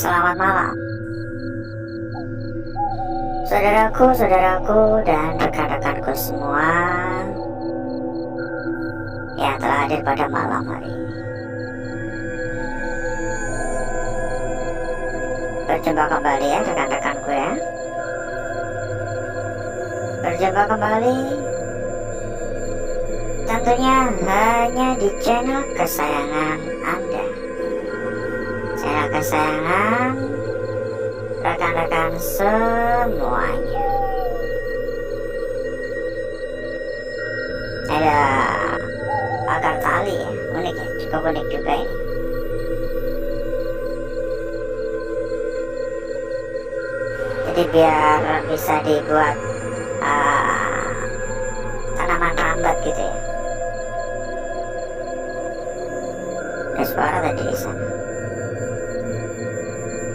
Selamat malam, saudaraku dan rekan-rekanku semua yang telah hadir pada malam hari ini. Berjumpa kembali ya rekan-rekanku ya. Berjumpa kembali tentunya hanya di channel kesayangan Anda. Channel kesayangan rekan-rekan semuanya. Ada pagar tali ya, unik ya, cukup unik juga ini. Jadi biar bisa dibuat tanaman rambat gitu ya. Ada suara tadi di sana.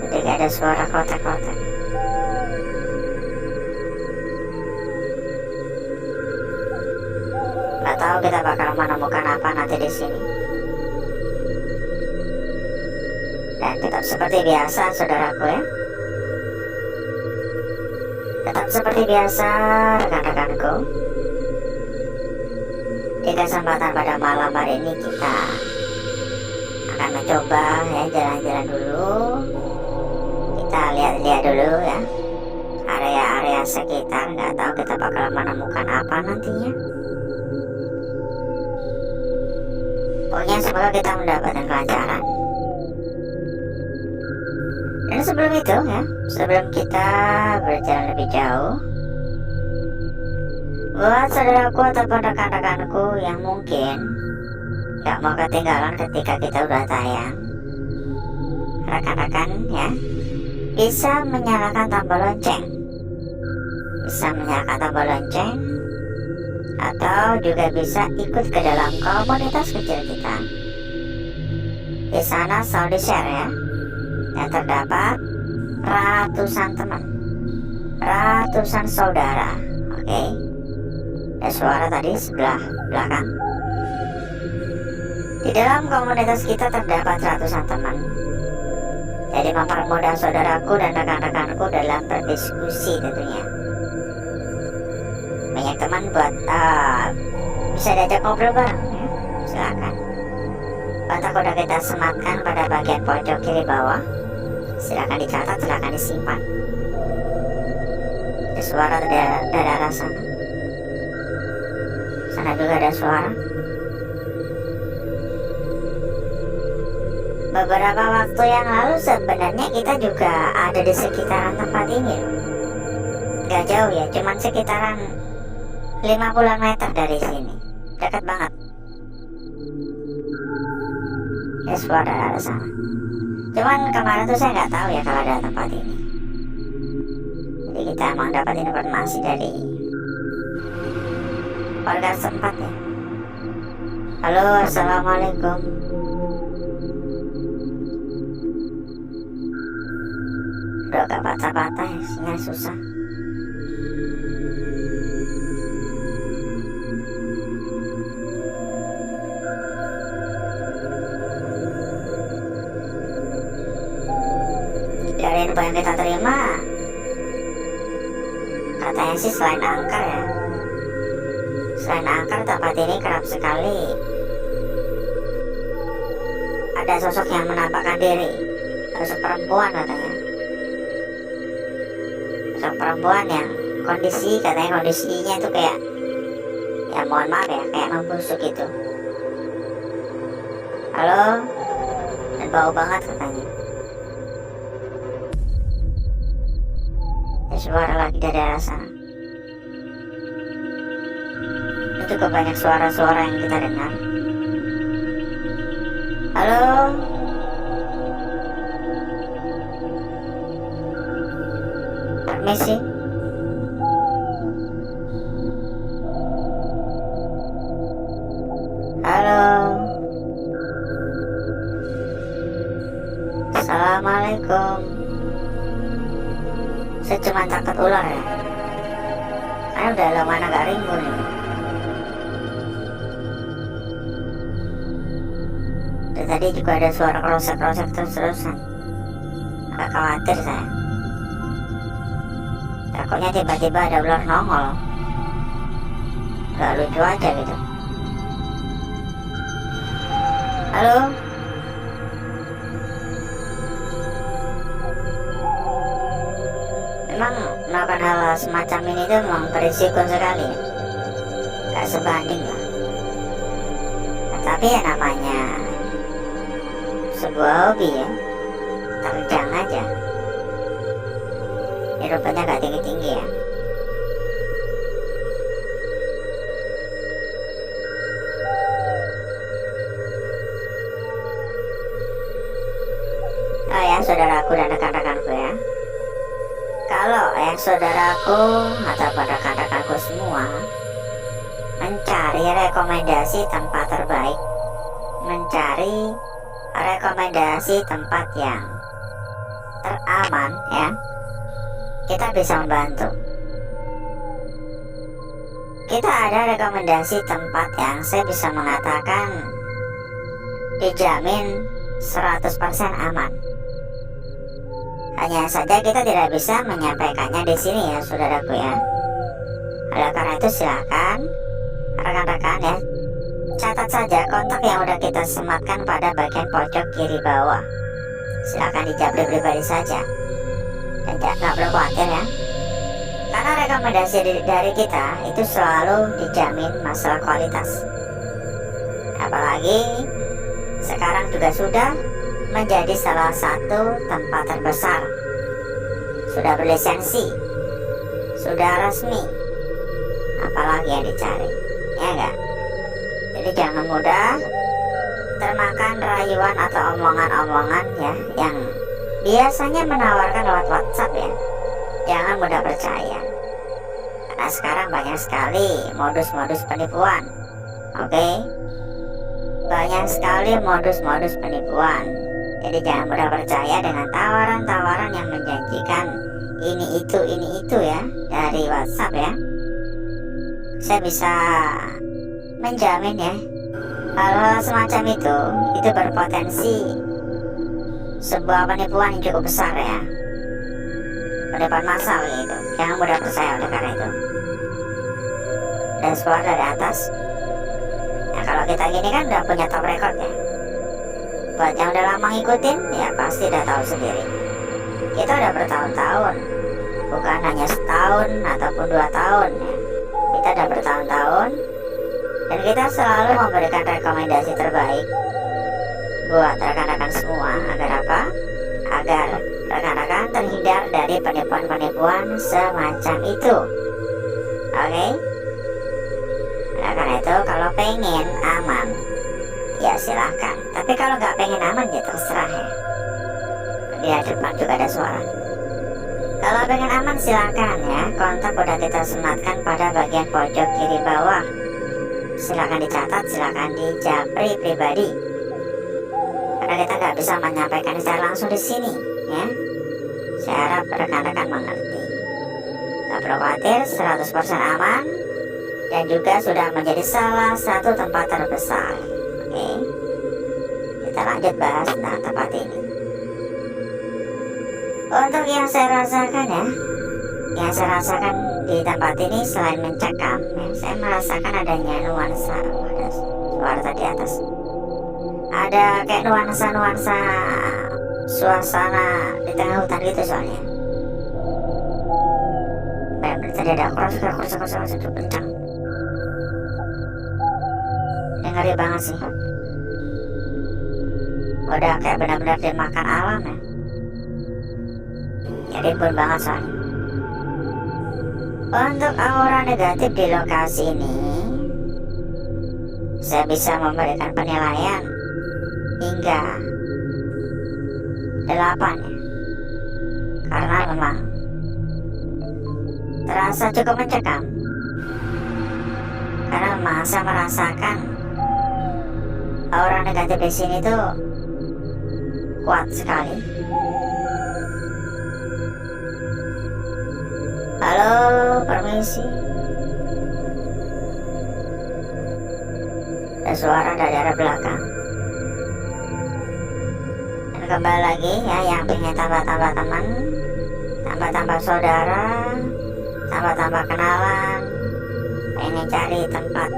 Jadi ada suara kotak-kotak. Nggak tahu kita bakal menemukan apa nanti di sini. Dan tetap seperti biasa, saudaraku ya. Tetap seperti biasa, rekan-rekanku. Di kesempatan pada malam hari ini kita akan mencoba ya jalan-jalan dulu. Kita lihat-lihat dulu ya area-area sekitar. Nggak tahu kita bakal menemukan apa nantinya. Pokoknya semoga kita mendapatkan kelancaran. Dan sebelum itu ya, sebelum kita berjalan lebih jauh, buat saudaraku ataupun rekan-rekanku yang mungkin gak mau ketinggalan ketika kita udah tayang, rekan-rekan ya bisa menyalakan tombol lonceng, atau juga bisa ikut ke dalam komunitas kecil kita. Di sana selalu di-share ya, yang terdapat ratusan teman, ratusan saudara. Oke. Ada suara tadi sebelah belakang. Di dalam komunitas kita terdapat ratusan teman. Jadi mempermudah saudaraku dan rekan-rekanku dalam berdiskusi tentunya. Banyak teman buat bisa diajak ngobrol bareng ya. Silakan. Kontak udah kita sematkan pada bagian pojok kiri bawah. Silakan dicatat, silakan disimpan. Ada suara dari arah sana. Sana juga ada suara. Beberapa waktu yang lalu sebenarnya kita juga ada di sekitaran tempat ini loh. Gak jauh ya, cuman sekitaran 50 meter dari sini. Dekat banget. Ya suara dari arah sana. Cuman kemarin tuh saya nggak tahu ya kalau ada tempat ini. Jadi kita emang dapat informasi dari warga setempat ya. Halo, assalamualaikum. Udah gak patah-patah ya, sinyal susah. Dari info yang kita terima, katanya sih selain angker ya, selain angker tempat ini kerap sekali ada sosok yang menampakkan diri, sosok perempuan katanya, sosok perempuan yang katanya kondisinya itu kayak, ya mohon maaf ya, kayak membusuk gitu. Halo, dan bau banget katanya. Suara lagi dari arah sana. Cukup banyak suara-suara yang kita dengar. Halo. Permisi. Halo. Assalamualaikum. Saya cuma takut ular ya, karena udah lama agak rimbun ini. Dan tadi juga ada suara krosek-krosek terus-terusan. Agak khawatir saya. Takutnya tiba-tiba ada ular nongol. Gak lucu aja gitu. Halo? Memang melakukan hal semacam ini tuh memang berisiko sekali ya. Gak sebanding lah. Nah, tapi ya namanya sebuah hobi ya, terjang aja. Ini rupanya gak tinggi-tinggi ya. Oh ya, saudaraku dan rekan-rekanku ya, kalau saudaraku ataupun rekan-rekanku semua mencari rekomendasi tempat terbaik, mencari rekomendasi tempat yang teraman ya, kita bisa membantu. Kita ada rekomendasi tempat yang saya bisa mengatakan dijamin 100% aman. Hanya saja kita tidak bisa menyampaikannya di sini ya, saudaraku ya. Oleh karena itu silakan rekan-rekan ya, catat saja kontak yang udah kita sematkan pada bagian pojok kiri bawah. Silakan dijabri pribadi saja dan nggak perlu khawatir ya, karena rekomendasi dari kita itu selalu dijamin masalah kualitas. Apalagi sekarang juga sudah menjadi salah satu tempat terbesar, sudah berlisensi, sudah resmi, apalagi yang dicari, ya enggak? Jadi jangan mudah termakan rayuan atau omongan-omongan ya yang biasanya menawarkan lewat WhatsApp ya. Jangan mudah percaya, karena sekarang banyak sekali modus-modus penipuan. Oke? Banyak sekali modus-modus penipuan. Jadi jangan mudah percaya dengan tawaran-tawaran yang menjanjikan ini itu ya dari WhatsApp ya. Saya bisa menjamin ya, hal-hal semacam itu berpotensi sebuah penipuan yang cukup besar ya, penipuan massal gitu. Jangan mudah percaya oleh karena itu. Dan suara dari atas. Nah kalau kita gini kan udah punya top record ya. Buat yang udah lama ngikutin ya pasti udah tahu sendiri. Kita udah bertahun-tahun, bukan hanya setahun ataupun 2 tahun ya. Kita udah bertahun-tahun dan kita selalu memberikan rekomendasi terbaik buat rekan-rekan semua. Agar apa? Agar rekan-rekan terhindar dari penipuan-penipuan semacam itu. Oke? Nah, karena itu kalau pengen aman ya silahkan, tapi kalau nggak pengen aman ya terserah ya. Di depan juga ada suara. Kalau pengen aman silahkan ya, kontak udah kita sematkan pada bagian pojok kiri bawah. Silahkan dicatat, silahkan dijapri pribadi, karena kita nggak bisa menyampaikan secara langsung di sini ya. Saya harap rekan-rekan mengerti. Nggak perlu khawatir, 100% aman dan juga sudah menjadi salah satu tempat terbesar. Oke, kita lanjut bahas tentang tempat ini. Untuk yang saya rasakan ya, yang saya rasakan di tempat ini selain mencekam ya, saya merasakan adanya nuansa. Ada suara tadi atas, ada kayak nuansa suasana di tengah hutan gitu soalnya. Benar-benar tadi ada kros itu kencang. Ngeri banget sih. Udah kayak benar-benar dimakan alam ya. Jadi pun banget soalnya. Untuk aura negatif di lokasi ini, saya bisa memberikan penilaian hingga 8 ya. Karena memang terasa cukup mencekam. Karena memang saya merasakan aura negatif di sini tuh kuat sekali. Halo, permisi. Ada suara dari arah belakang. Dan kembali lagi ya, yang pengen tambah-tambah teman, tambah-tambah saudara, tambah-tambah kenalan, pengen cari tempat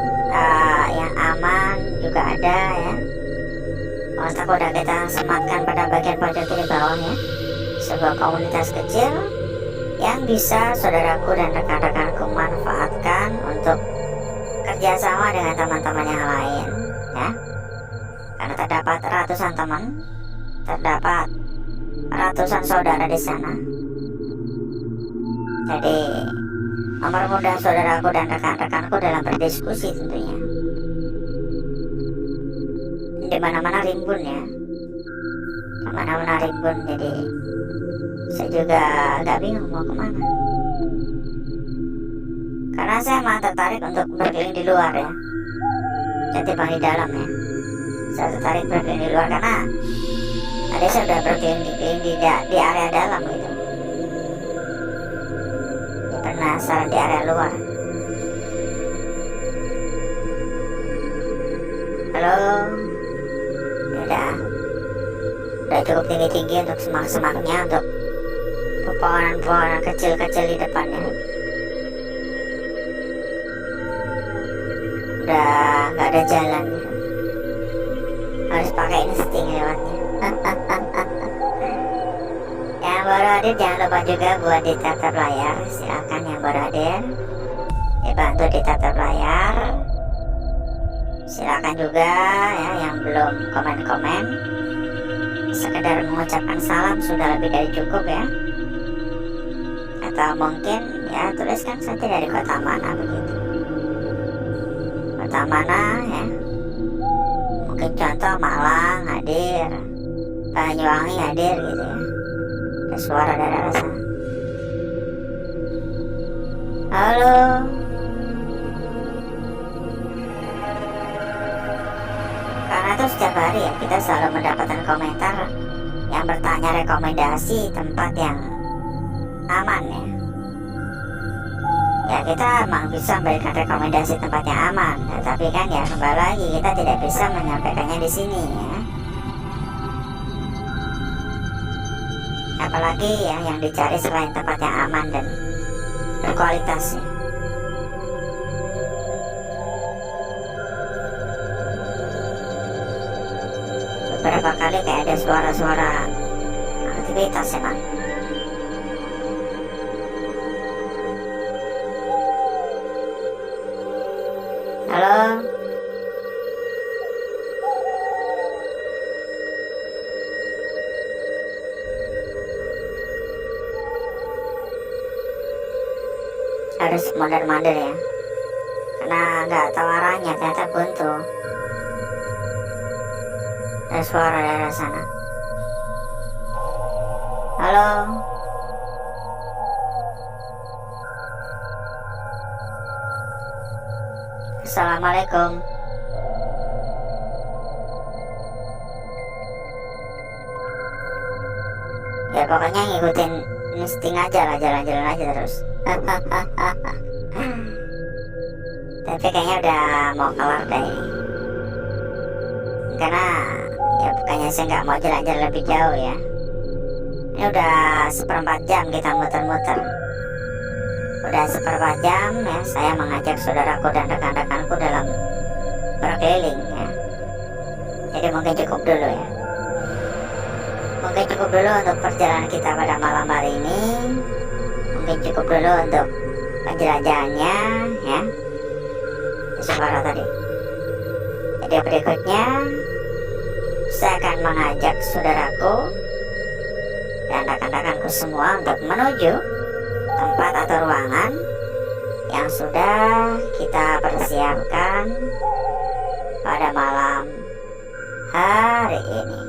yang aman juga ada ya. Kontak udah kita sematkan pada bagian pojok kiri bawah ya, sebuah komunitas kecil yang bisa saudaraku dan rekan-rekanku manfaatkan untuk kerjasama dengan teman-teman yang lain ya. Karena terdapat ratusan teman, terdapat ratusan saudara di sana. Jadi mempermudah saudaraku dan rekan-rekanku dalam berdiskusi tentunya. Di mana-mana rimbun ya, kemana-mana rimbun. Jadi saya juga agak bingung mau kemana. Karena saya emang tertarik untuk berkeliling di luar ya, ketimbang di dalam ya. Saya tertarik berkeliling di luar karena tadi saya sudah berkeliling di area dalam gitu. Penasaran di area luar. Halo. Udah cukup tinggi-tinggi untuk semak-semaknya, untuk pepohonan-pepohonan kecil-kecil di depannya. Udah nggak ada jalan, harus pakai insting lewatnya. Yang baru hadir jangan lupa juga buat ditatap layar. Silakan yang baru hadir dibantu ditatap layar. Silakan juga ya yang belum komen-komen, sekedar mengucapkan salam sudah lebih dari cukup ya. Atau mungkin ya tuliskan saja dari kota mana begitu. Kota mana ya. Mungkin contoh Malang hadir, Banyuwangi hadir gitu ya. Ada suara dari arah sana. Halo. Karena itu setiap hari ya kita selalu mendapatkan komentar yang bertanya rekomendasi tempat yang aman ya. Ya kita emang bisa memberikan rekomendasi tempat yang aman, tapi kan ya kembali lagi kita tidak bisa menyampaikannya di sini ya. Apalagi ya yang dicari selain tempat yang aman dan berkualitas ya. Beberapa kali kayak ada suara-suara aktivitas emang. Halo. Harus mondar-mandir ya, karena nggak tahu arahnya, ternyata buntu. Ada suara dari arah sana. Halo. Assalamualaikum. Ya pokoknya ngikutin insting aja lah, jalan-jalan aja terus. Tapi kayaknya udah mau kelar deh. Karena ya bukannya saya nggak mau jalan-jalan lebih jauh ya. Ini udah 1/4 jam kita muter-muter. Udah 1/4 jam ya saya mengajak saudaraku dan rekan-rekanku dalam berkeliling ya. Jadi mungkin cukup dulu ya. Mungkin cukup dulu untuk perjalanan kita pada malam hari ini. Mungkin cukup dulu untuk penjelajahannya ya. Suara tadi. Jadi berikutnya saya akan mengajak saudaraku dan rekan-rekanku semua untuk menuju tempat atau ruangan yang sudah kita persiapkan pada malam hari ini.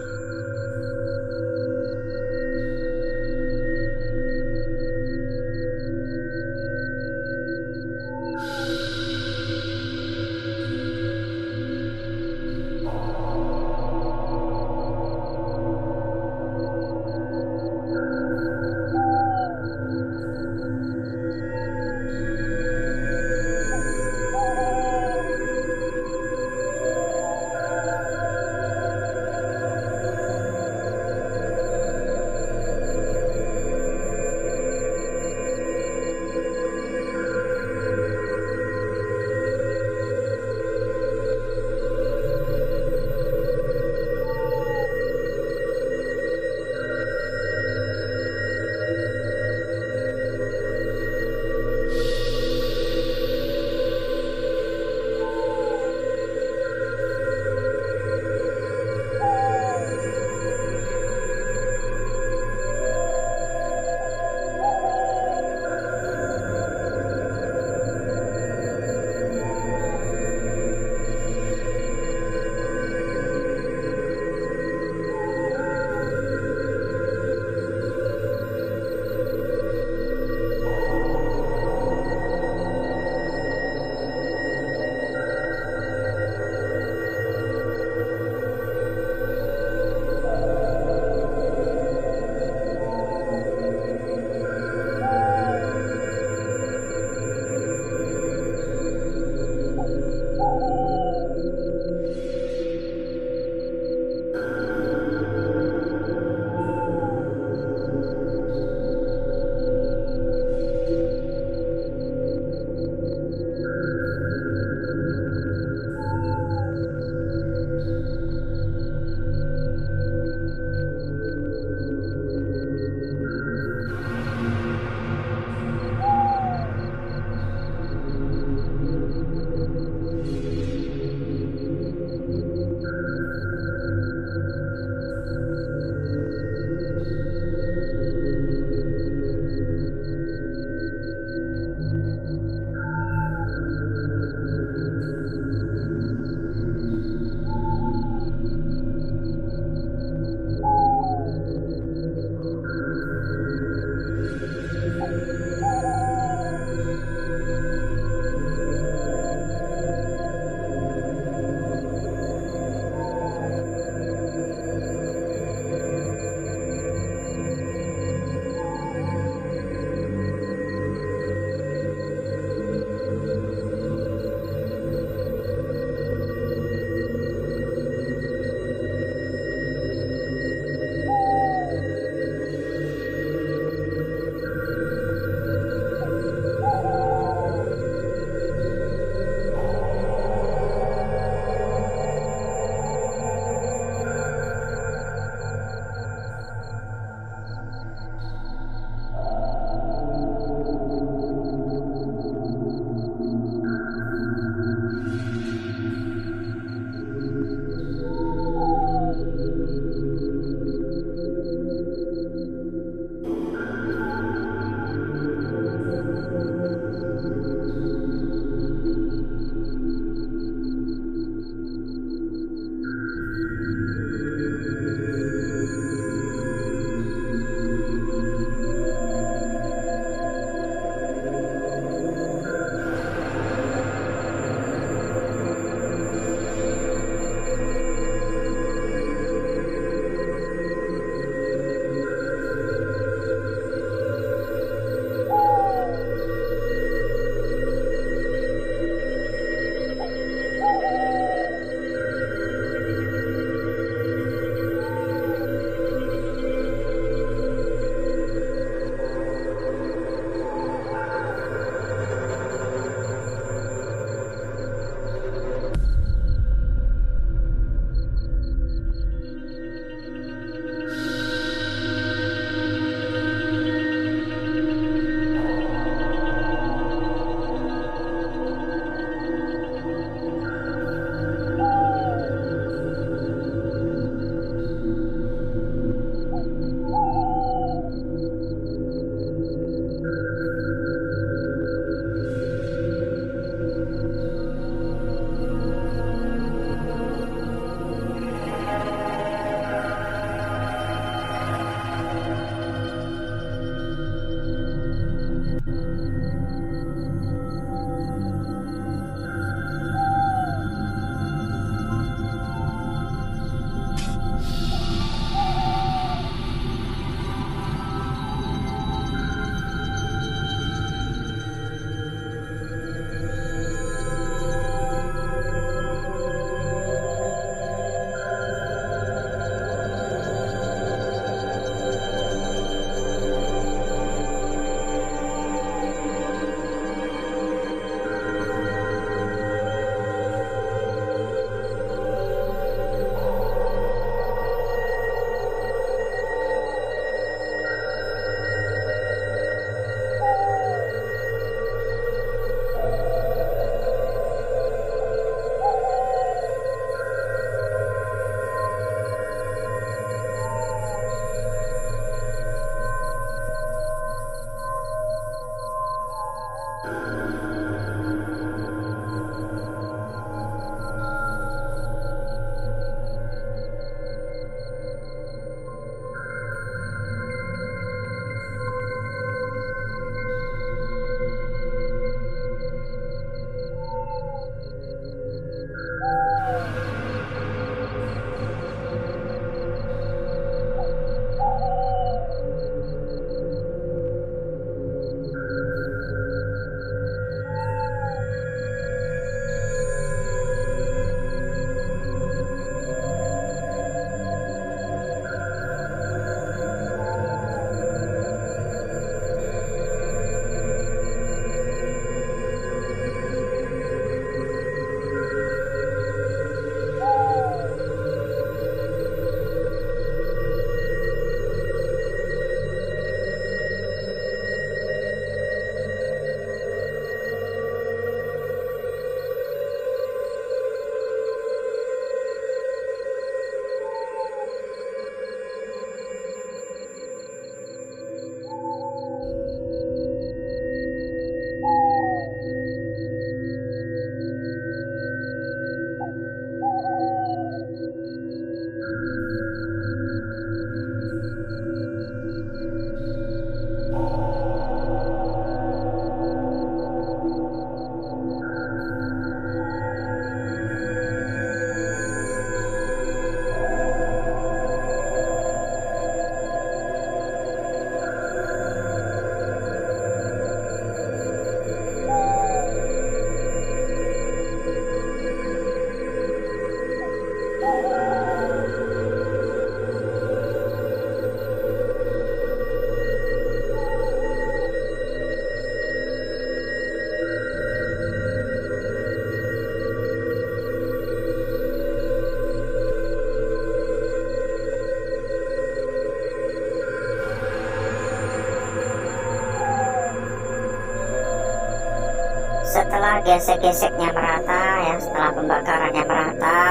Setelah gesek-geseknya merata ya, setelah pembakarannya merata,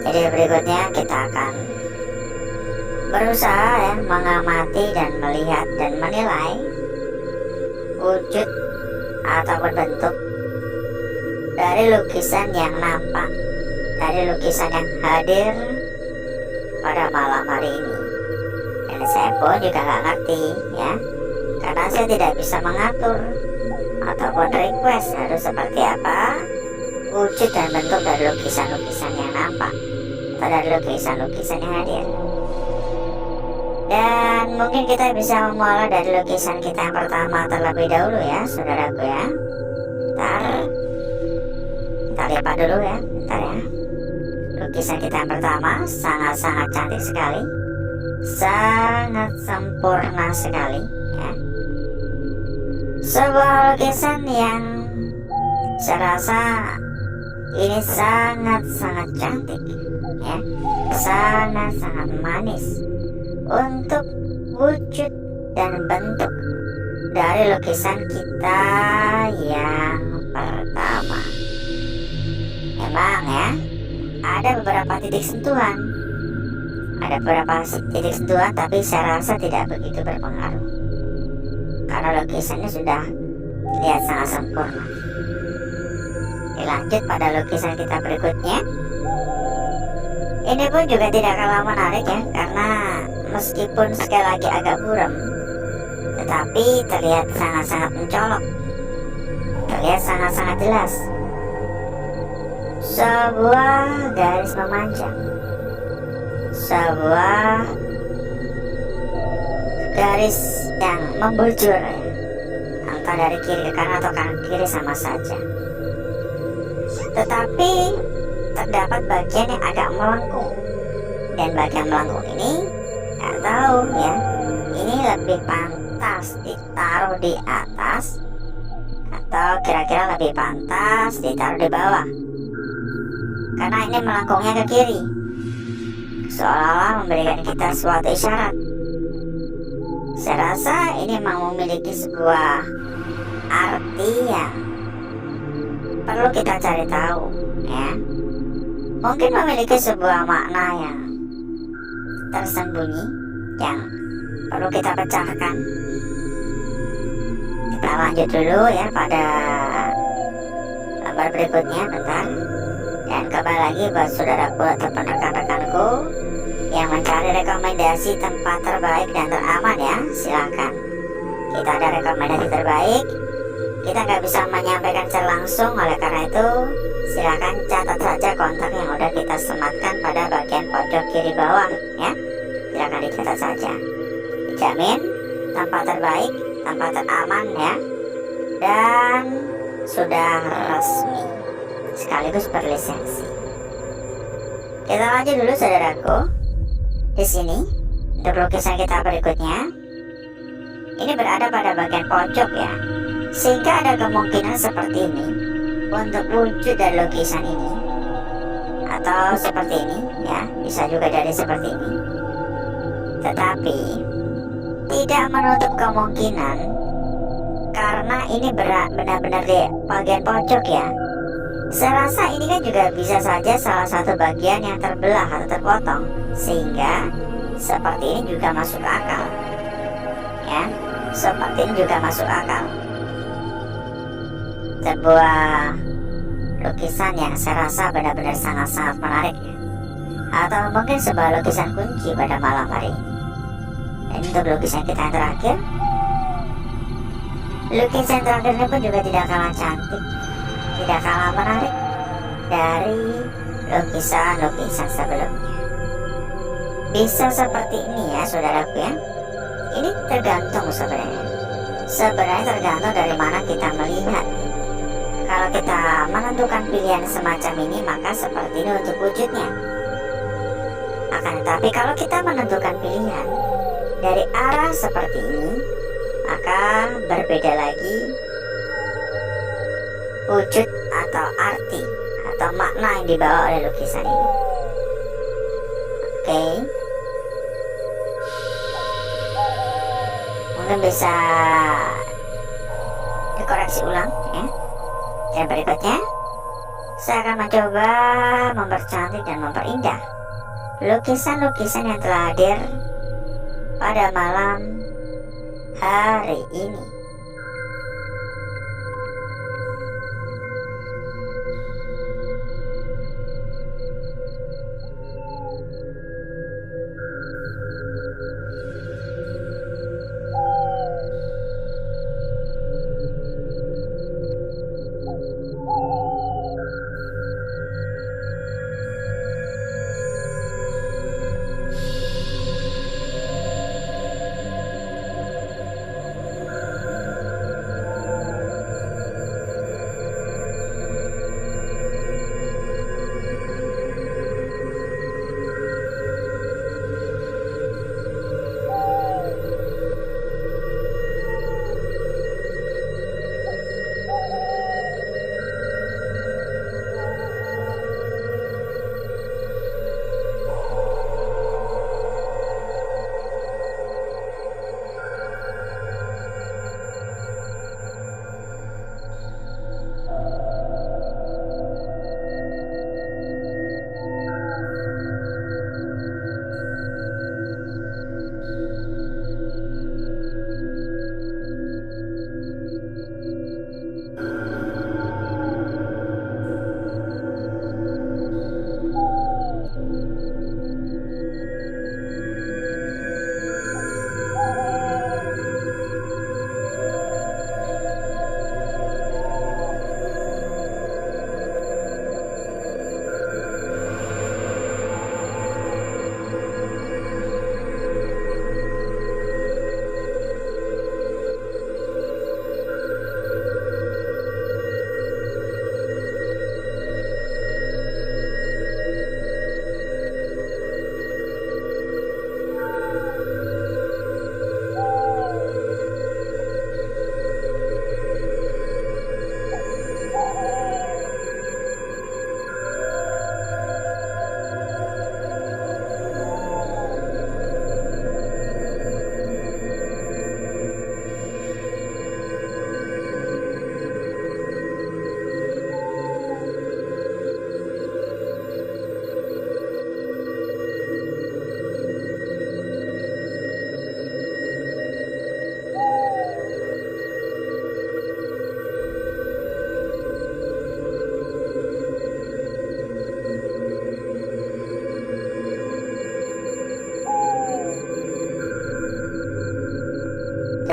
jadi berikutnya kita akan berusaha ya mengamati dan melihat dan menilai wujud ataupun bentuk dari lukisan yang nampak, dari lukisan yang hadir pada malam hari ini. Dan saya pun juga nggak ngerti ya, karena saya tidak bisa mengatur ataupun request harus seperti apa wujud dan bentuk dari lukisan-lukisan yang nampak atau dari lukisan-lukisan yang hadir. Dan mungkin kita bisa memulai dari lukisan kita yang pertama terlebih dahulu ya, saudaraku ya. Kita lihat dulu ya, bentar ya. Lukisan kita yang pertama sangat-sangat cantik sekali, sangat sempurna sekali ya. Sebuah lukisan yang saya rasa ini sangat-sangat cantik ya, sangat-sangat manis untuk wujud dan bentuk dari lukisan kita yang pertama. Memang ya, ada beberapa titik sentuhan, tapi saya rasa tidak begitu berpengaruh karena lukisannya sudah terlihat sangat sempurna. Dilanjut pada lukisan kita berikutnya. Ini pun juga tidak kalah menarik ya, karena meskipun sekali lagi agak buram, tetapi terlihat sangat-sangat mencolok, terlihat sangat-sanat jelas. Sebuah garis memanjang, sebuah garis yang membujur ya, entah dari kiri ke kanan atau kanan ke kiri sama saja. Tetapi terdapat bagian yang agak melengkung, dan bagian melengkung ini nggak tahu ya, ini lebih pantas ditaruh di atas atau kira-kira lebih pantas ditaruh di bawah, karena ini melengkungnya ke kiri, seolah-olah memberikan kita suatu isyarat. Saya rasa ini memang memiliki sebuah arti yang perlu kita cari tahu ya. Mungkin memiliki sebuah makna yang tersembunyi yang perlu kita pecahkan. Kita Kita lanjut dulu ya pada gambar berikutnya, bentar. Dan kembali lagi buat saudaraku ataupun rekan-rekanku yang mencari rekomendasi tempat terbaik dan teraman ya, silakan. Kita ada rekomendasi terbaik, kita nggak bisa menyampaikan secara langsung, oleh karena itu silakan catat saja kontak yang udah kita sematkan pada bagian pojok kiri bawah ya. Silakan dicatat saja. Dijamin tempat terbaik, tempat teraman ya, dan sudah resmi sekaligus berlisensi. Kita lanjut dulu saudaraku. Di sini untuk lukisan kita berikutnya, ini berada pada bagian pojok ya, sehingga ada kemungkinan seperti ini untuk wujud dari lukisan ini, atau seperti ini ya, bisa juga dari seperti ini. Tetapi tidak menutup kemungkinan, karena ini benar-benar di bagian pojok ya. Saya rasa ini kan juga bisa saja salah satu bagian yang terbelah atau terpotong, sehingga seperti ini juga masuk akal ya, seperti ini juga masuk akal. Sebuah lukisan yang saya rasa benar-benar sangat-sangat menarik ya. Atau mungkin sebuah lukisan kunci pada malam hari ini. Dan untuk lukisan kita yang terakhir, lukisan terakhir ini pun juga tidak kalah cantik, tidak kalah menarik dari lukisan-lukisan sebelumnya. Bisa seperti ini ya saudaraku ya. Ini tergantung sebenarnya tergantung dari mana kita melihat. Kalau kita menentukan pilihan semacam ini, maka seperti ini untuk wujudnya. Akan tetapi kalau kita menentukan pilihan dari arah seperti ini, maka berbeda lagi wujud atau arti atau makna yang dibawa oleh lukisan ini. Oke. Mungkin bisa dikoreksi ulang ya. Dan berikutnya saya akan mencoba mempercantik dan memperindah lukisan-lukisan yang telah hadir pada malam hari ini.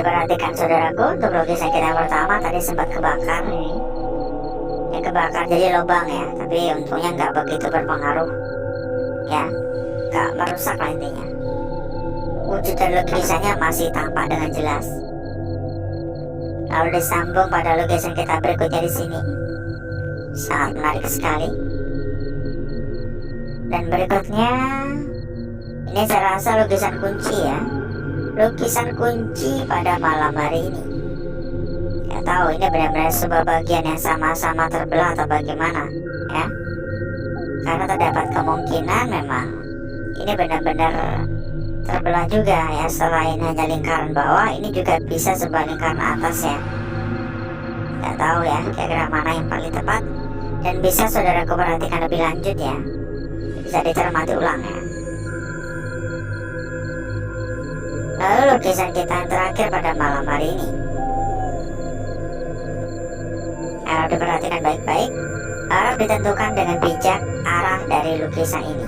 diperhatikan saudaraku, untuk lukisan kita pertama tadi sempat kebakar ini. Ya kebakar jadi lubang ya, tapi untungnya nggak begitu berpengaruh ya, nggak merusak lah intinya. Wujud dan lukisannya masih tampak dengan jelas. Lalu disambung pada lukisan kita berikutnya di sini. Sangat menarik sekali. Dan berikutnya ini saya rasa lukisan kunci ya. Lukisan kunci pada malam hari ini. Ya tahu ini benar-benar sebuah bagian yang sama-sama terbelah atau bagaimana ya. Karena terdapat kemungkinan memang ini benar-benar terbelah juga ya. Selain hanya lingkaran bawah, ini juga bisa sebuah lingkaran atas ya. Gak tahu ya kira-kira mana yang paling tepat. Dan bisa saudaraku perhatikan lebih lanjut ya, bisa dicermati ulang ya. Lalu lukisan kita yang terakhir pada malam hari ini, harap diperhatikan baik-baik, harap ditentukan dengan bijak arah dari lukisan ini.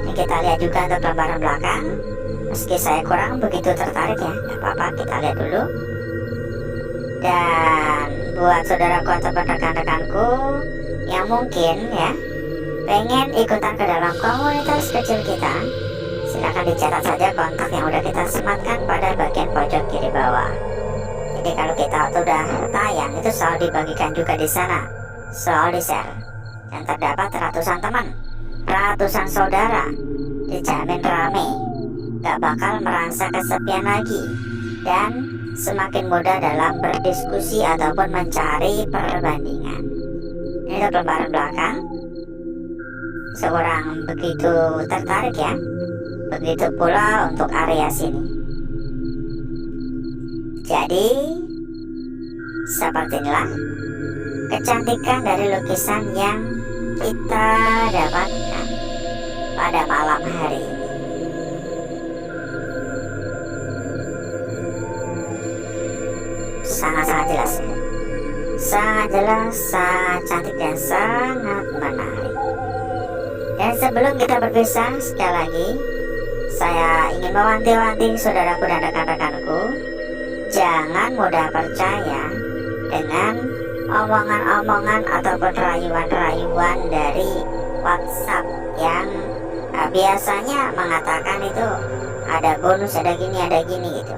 Ini kita lihat juga untuk lembaran belakang. Meski saya kurang begitu tertarik ya, gak apa-apa, kita lihat dulu. Dan buat saudaraku atau rekan-rekanku yang mungkin ya pengen ikutan ke dalam komunitas kecil kita, silakan dicatat saja kontak yang udah kita sematkan pada bagian pojok kiri bawah. Jadi kalau kita sudah tayang itu selalu dibagikan juga di sana, selalu di-share. Dan terdapat ratusan teman, ratusan saudara, dijamin rame, gak bakal merasa kesepian lagi, dan semakin mudah dalam berdiskusi ataupun mencari perbandingan. Ini untuk lembaran belakang. Seorang begitu tertarik ya. Begitu pula untuk area sini. Jadi seperti inilah kecantikan dari lukisan yang kita dapatkan pada malam hari ini. Sangat-sangat jelas ya. Sangat jelas, sangat cantik dan sangat menarik. Dan sebelum kita berpisah, sekali lagi saya ingin mewanti-wanti saudaraku dan rekan-rekanku, jangan mudah percaya dengan omongan-omongan ataupun rayuan-rayuan dari WhatsApp yang biasanya mengatakan itu ada bonus, ada gini gitu.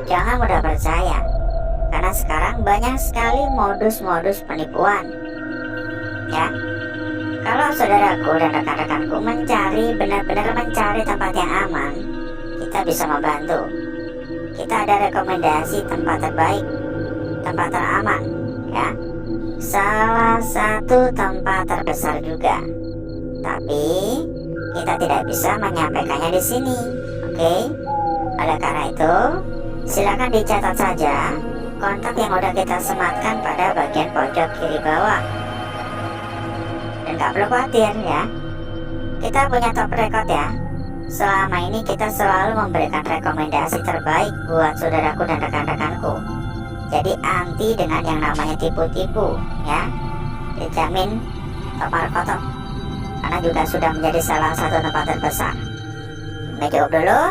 Jangan mudah percaya, karena sekarang banyak sekali modus-modus penipuan ya. Kalau saudaraku dan rekan-rekanku benar-benar mencari tempat yang aman, kita bisa membantu. Kita ada rekomendasi tempat terbaik, tempat teraman ya. Salah satu tempat terbesar juga. Tapi kita tidak bisa menyampaikannya di sini. Oke? Oleh karena itu, silakan dicatat saja kontak yang udah kita sematkan pada bagian pojok kiri bawah. Dan gak perlu khawatir ya, kita punya top record ya. Selama ini kita selalu memberikan rekomendasi terbaik buat saudaraku dan rekan-rekanku. Jadi anti dengan yang namanya tipu-tipu ya. Dijamin top markotop, karena juga sudah menjadi salah satu tempat terbesar. Cukup dulu,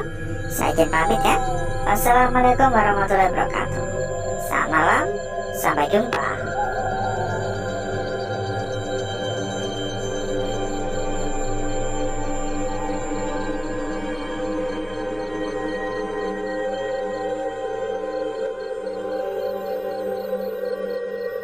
saya izin pamit ya. Wassalamualaikum warahmatullahi wabarakatuh. Selamat malam, sampai jumpa.